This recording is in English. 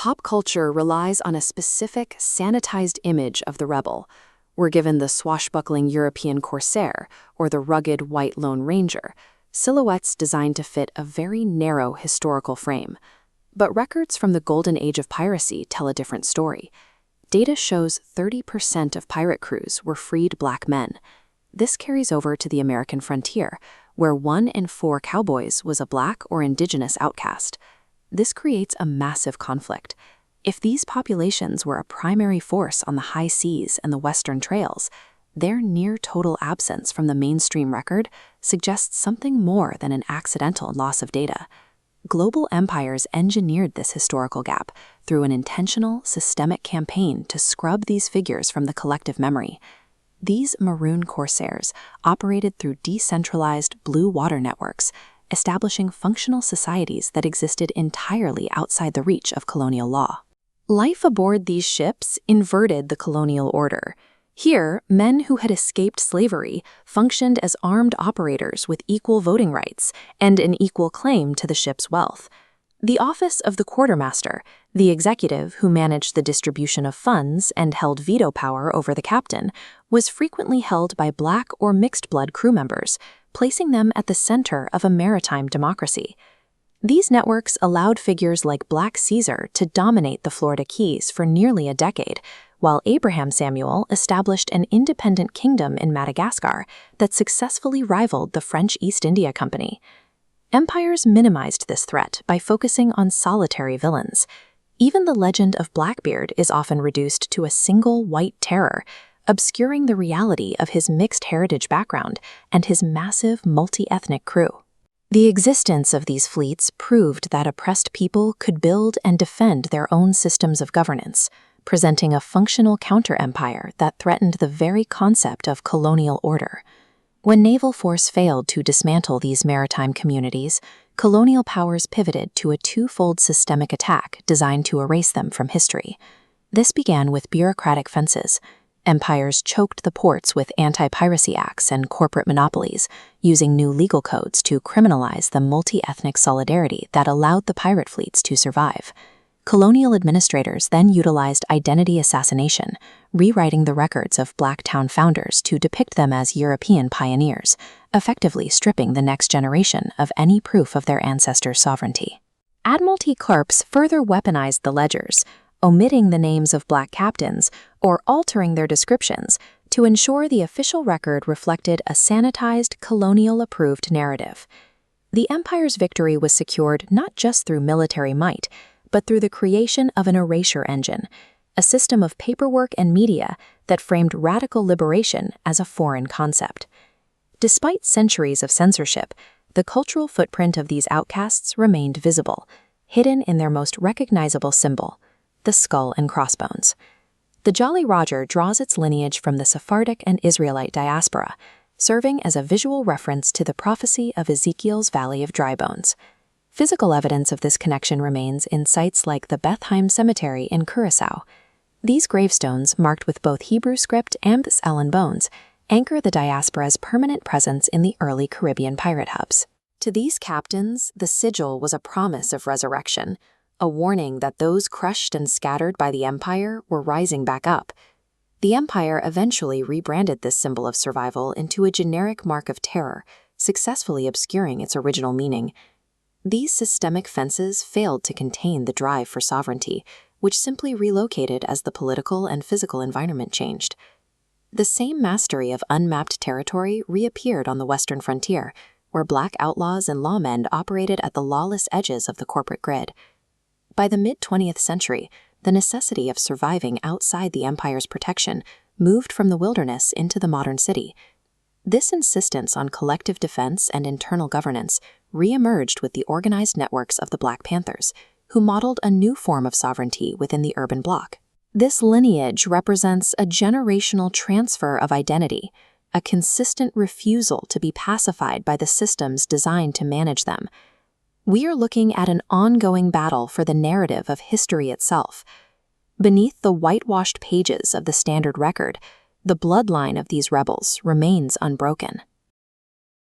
Pop culture relies on a specific, sanitized image of the rebel. We're given the swashbuckling European corsair or the rugged white Lone Ranger, silhouettes designed to fit a very narrow historical frame. But records from the golden age of piracy tell a different story. Data shows 30% of pirate crews were freed black men. This carries over to the American frontier, where 1 in 4 cowboys was a black or indigenous outcast. This creates a massive conflict. If these populations were a primary force on the high seas and the western trails, their near-total absence from the mainstream record suggests something more than an accidental loss of data. Global empires engineered this historical gap through an intentional, systemic campaign to scrub these figures from the collective memory. These maroon corsairs operated through decentralized blue water networks, establishing functional societies that existed entirely outside the reach of colonial law. Life aboard these ships inverted the colonial order. Here, men who had escaped slavery functioned as armed operators with equal voting rights and an equal claim to the ship's wealth. The office of the quartermaster, the executive who managed the distribution of funds and held veto power over the captain, was frequently held by black or mixed-blood crew members, placing them at the center of a maritime democracy. These networks allowed figures like Black Caesar to dominate the Florida Keys for nearly a decade, while Abraham Samuel established an independent kingdom in Madagascar that successfully rivaled the French East India Company. Empires minimized this threat by focusing on solitary villains. Even the legend of Blackbeard is often reduced to a single white terror, obscuring the reality of his mixed heritage background and his massive multi-ethnic crew. The existence of these fleets proved that oppressed people could build and defend their own systems of governance, presenting a functional counter-empire that threatened the very concept of colonial order. When naval force failed to dismantle these maritime communities, colonial powers pivoted to a twofold systemic attack designed to erase them from history. This began with bureaucratic fences. Empires choked the ports with anti-piracy acts and corporate monopolies, using new legal codes to criminalize the multi-ethnic solidarity that allowed the pirate fleets to survive. Colonial administrators then utilized identity assassination, rewriting the records of black town founders to depict them as European pioneers, effectively stripping the next generation of any proof of their ancestors' sovereignty. Admiralty Corps further weaponized the ledgers, omitting the names of black captains or altering their descriptions to ensure the official record reflected a sanitized, colonial-approved narrative. The empire's victory was secured not just through military might, but through the creation of an erasure engine, a system of paperwork and media that framed radical liberation as a foreign concept. Despite centuries of censorship, the cultural footprint of these outcasts remained visible, hidden in their most recognizable symbol, the skull and crossbones. The Jolly Roger draws its lineage from the Sephardic and Israelite diaspora, serving as a visual reference to the prophecy of Ezekiel's Valley of Dry Bones. Physical evidence of this connection remains in sites like the Bethheim Cemetery in Curacao. These gravestones, marked with both Hebrew script and Allen bones, anchor the diaspora's permanent presence in the early Caribbean pirate hubs. To these captains, the sigil was a promise of resurrection, a warning that those crushed and scattered by the empire were rising back up. The empire eventually rebranded this symbol of survival into a generic mark of terror, successfully obscuring its original meaning. These systemic fences failed to contain the drive for sovereignty, which simply relocated as the political and physical environment changed. The same mastery of unmapped territory reappeared on the western frontier, where black outlaws and lawmen operated at the lawless edges of the corporate grid. By the mid-20th century, the necessity of surviving outside the empire's protection moved from the wilderness into the modern city. This insistence on collective defense and internal governance re-emerged with the organized networks of the Black Panthers, who modeled a new form of sovereignty within the urban bloc. This lineage represents a generational transfer of identity, a consistent refusal to be pacified by the systems designed to manage them. We are looking at an ongoing battle for the narrative of history itself. Beneath the whitewashed pages of the standard record, the bloodline of these rebels remains unbroken.